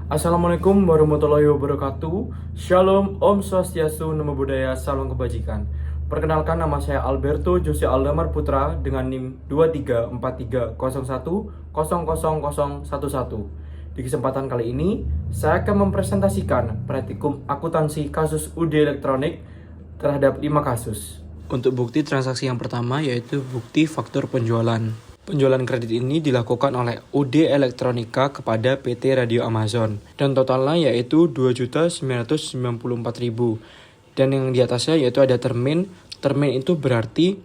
Assalamualaikum warahmatullahi wabarakatuh. Shalom, Om Swastiastu, Namo Buddhaya, Salam Kebajikan. Perkenalkan, nama saya Alberto Jose Aldamar Putra dengan NIM 2343010011. Di kesempatan kali ini, saya akan mempresentasikan praktikum akuntansi kasus UD elektronik terhadap 5 kasus. Untuk bukti transaksi yang pertama yaitu bukti faktur penjualan. Penjualan kredit ini dilakukan oleh UD Elektronika kepada PT Radio Amazon dan totalnya yaitu 2.994.000. Dan yang di atasnya yaitu ada termin. Termin itu berarti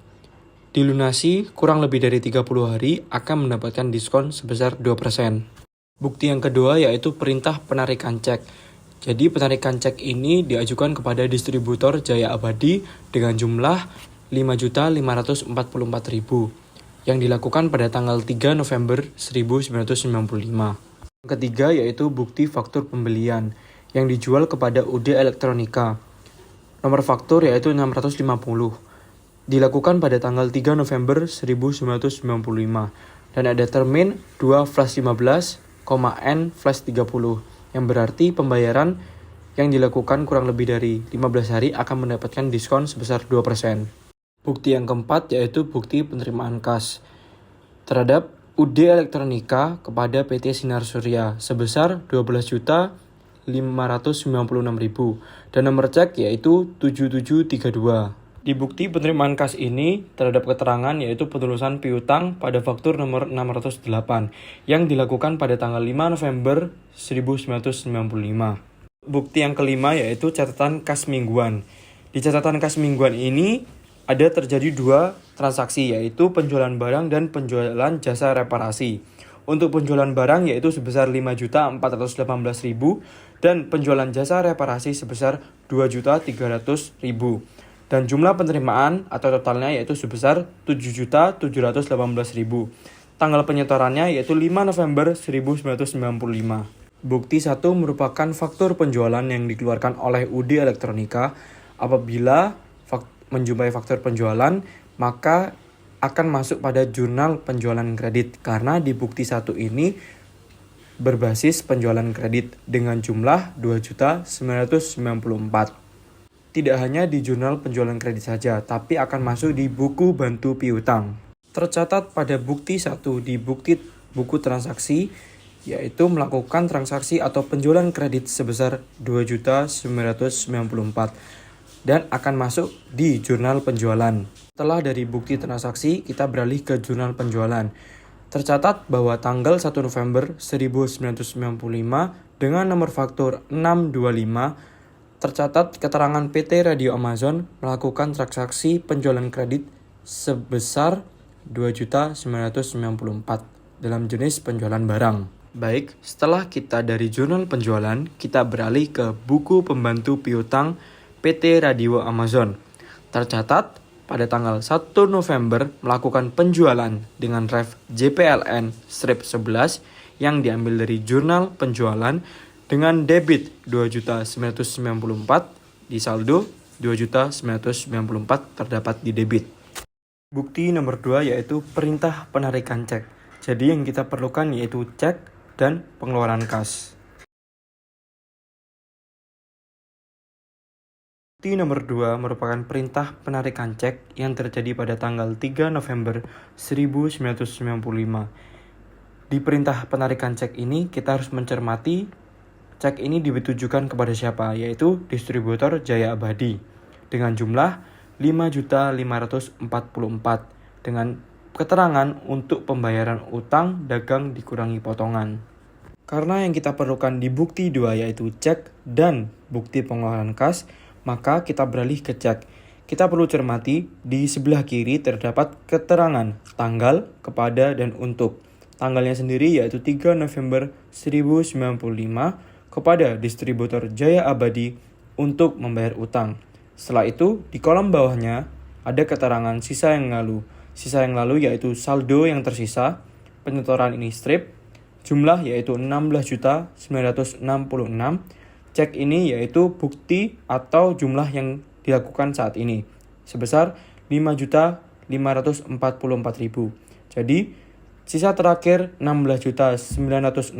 dilunasi kurang lebih dari 30 hari akan mendapatkan diskon sebesar 2%. Bukti yang kedua yaitu perintah penarikan cek. Jadi penarikan cek ini diajukan kepada distributor Jaya Abadi dengan jumlah 5.544.000 yang dilakukan pada tanggal 3 November 1995. Yang ketiga yaitu bukti faktur pembelian yang dijual kepada UD Elektronika. Nomor faktur yaitu 650. Dilakukan pada tanggal 3 November 1995 dan ada termin 2/15, N/30 yang berarti pembayaran yang dilakukan kurang lebih dari 15 hari akan mendapatkan diskon sebesar 2%. Bukti yang keempat yaitu bukti penerimaan kas terhadap UD Elektronika kepada PT Sinar Surya sebesar 12.596.000 dan nomor cek yaitu 7732. Di bukti penerimaan kas ini terhadap keterangan yaitu penelusuran piutang pada faktur nomor 608 yang dilakukan pada tanggal 5 November 1995. Bukti yang kelima yaitu catatan kas mingguan. Di catatan kas mingguan ini ada terjadi 2 transaksi yaitu penjualan barang dan penjualan jasa reparasi. Untuk penjualan barang yaitu sebesar 5.418.000 dan penjualan jasa reparasi sebesar 2.300.000. Dan jumlah penerimaan atau totalnya yaitu sebesar 7.718.000. Tanggal penyetorannya yaitu 5 November 1995. Bukti 1 merupakan faktur penjualan yang dikeluarkan oleh UD Elektronika. Apabila menjumpai faktur penjualan, maka akan masuk pada jurnal penjualan kredit karena di bukti 1 ini berbasis penjualan kredit dengan jumlah 2.994. Tidak hanya di jurnal penjualan kredit saja, tapi akan masuk di buku bantu piutang. Tercatat pada bukti 1 di buku transaksi yaitu melakukan transaksi atau penjualan kredit sebesar 2.994 dan akan masuk di jurnal penjualan. Setelah dari bukti transaksi, kita beralih ke jurnal penjualan. Tercatat bahwa tanggal 1 November 1995 dengan nomor faktur 625, tercatat keterangan PT Radio Amazon melakukan transaksi penjualan kredit sebesar 2.994 dalam jenis penjualan barang. Baik, setelah kita dari jurnal penjualan, kita beralih ke buku pembantu piutang PT Radio Amazon. Tercatat pada tanggal 1 November melakukan penjualan dengan ref JPLN strip 11 yang diambil dari jurnal penjualan dengan debit 2.994 di saldo 2.994 terdapat di debit. Bukti nomor 2 yaitu perintah penarikan cek. Jadi yang kita perlukan yaitu cek dan pengeluaran kas. Bukti nomor 2 merupakan perintah penarikan cek yang terjadi pada tanggal 3 November 1995. Di perintah penarikan cek ini kita harus mencermati cek ini ditujukan kepada siapa, yaitu distributor Jaya Abadi dengan jumlah 5.544 dengan keterangan untuk pembayaran utang dagang dikurangi potongan. Karena yang kita perlukan di bukti 2 yaitu cek dan bukti pengeluaran kas, maka kita beralih ke cek. Kita perlu cermati di sebelah kiri terdapat keterangan tanggal, kepada, dan untuk. Tanggalnya sendiri yaitu 3 November 1995 kepada distributor Jaya Abadi untuk membayar utang. Setelah itu di kolom bawahnya ada keterangan sisa yang lalu. Sisa yang lalu yaitu saldo yang tersisa, penyetoran ini strip, jumlah yaitu 16.966. Cek ini yaitu bukti atau jumlah yang dilakukan saat ini sebesar 5.544.000. Jadi Sisa terakhir 16.966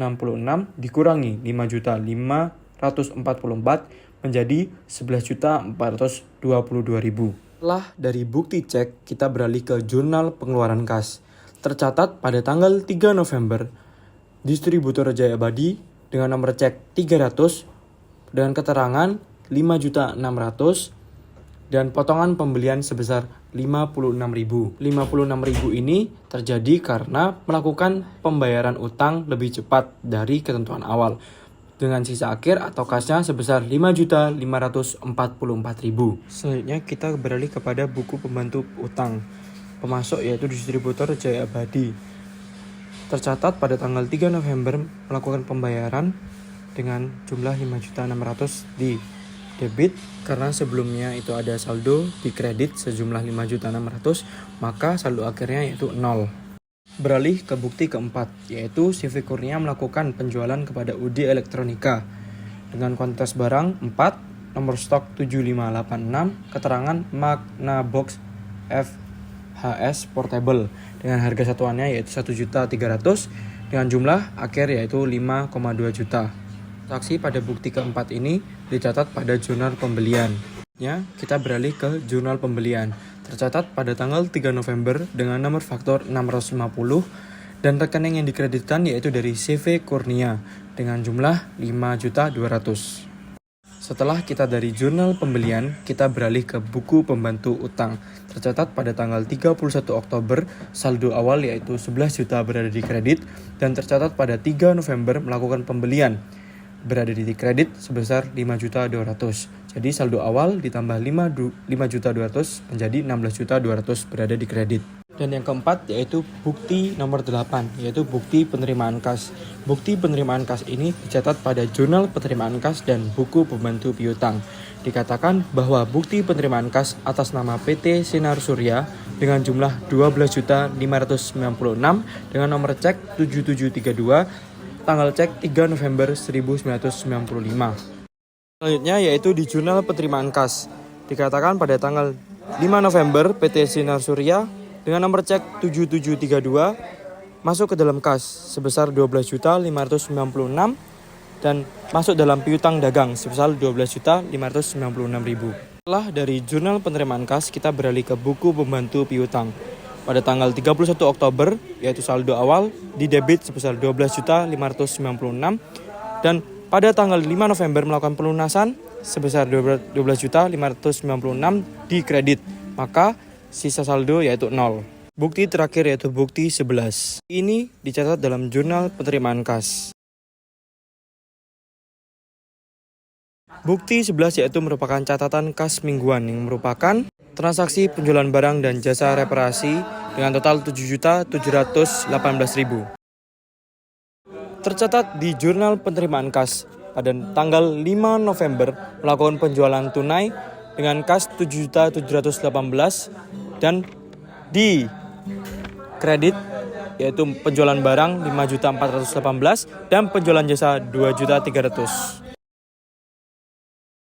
dikurangi 5.544 menjadi 11.422.000. Setelah dari bukti cek, kita beralih ke jurnal pengeluaran kas. Tercatat pada tanggal 3 November, distributor Jaya Abadi dengan nomor cek 300 dengan keterangan 5.600.000 dan potongan pembelian sebesar 56.000. 56.000 ini terjadi karena melakukan pembayaran utang lebih cepat dari ketentuan awal dengan sisa akhir atau kasnya sebesar 5.544.000. Selanjutnya kita beralih kepada buku pembantu utang. Pemasok yaitu distributor Jaya Abadi. Tercatat pada tanggal 3 November melakukan pembayaran dengan jumlah 5.600.000 di debit karena sebelumnya itu ada saldo di kredit sejumlah 5.600.000, maka saldo akhirnya yaitu 0. Beralih ke bukti keempat, yaitu CV Kurnia melakukan penjualan kepada UD Elektronika dengan kuantitas barang 4, nomor stok 7586, keterangan Magnavox FHS Portable dengan harga satuannya yaitu 1.300.000 dengan jumlah akhir yaitu 5,2 juta. Transaksi pada bukti keempat ini dicatat pada jurnal pembelian. Kita beralih ke jurnal pembelian. Tercatat pada tanggal 3 November dengan nomor faktur 650 dan rekening yang dikreditkan yaitu dari CV Kurnia dengan jumlah 5.200.000. Setelah kita dari jurnal pembelian, kita beralih ke buku pembantu utang. Tercatat pada tanggal 31 Oktober, saldo awal yaitu 11 juta berada di kredit dan tercatat pada 3 November melakukan pembelian berada di kredit sebesar 5.200.000. Jadi saldo awal ditambah 5.200.000 menjadi 16.200.000 berada di kredit. Dan yang keempat yaitu bukti nomor 8, yaitu bukti penerimaan kas. Bukti penerimaan kas ini dicatat pada jurnal penerimaan kas dan buku pembantu piutang. Dikatakan bahwa bukti penerimaan kas atas nama PT Sinar Surya dengan jumlah 12.596 dengan nomor cek 7732 tanggal cek 3 November 1995. Selanjutnya yaitu di jurnal penerimaan kas. Dikatakan pada tanggal 5 November PT Sinar Surya dengan nomor cek 7732 masuk ke dalam kas sebesar 12.596 dan masuk dalam piutang dagang sebesar 12.596.000. Setelah dari jurnal penerimaan kas, kita beralih ke buku pembantu piutang. Pada tanggal 31 Oktober, yaitu saldo awal di debit sebesar 12.596 dan pada tanggal 5 November melakukan pelunasan sebesar 12.596 di kredit. Maka sisa saldo yaitu 0. Bukti terakhir yaitu bukti 11. Ini dicatat dalam jurnal penerimaan kas. Bukti 11 yaitu merupakan catatan kas mingguan yang merupakan transaksi penjualan barang dan jasa reparasi dengan total 7.718.000. Tercatat di jurnal penerimaan kas pada tanggal 5 November melakukan penjualan tunai dengan kas 7.718 dan di kredit yaitu penjualan barang 5.418 dan penjualan jasa 2.300.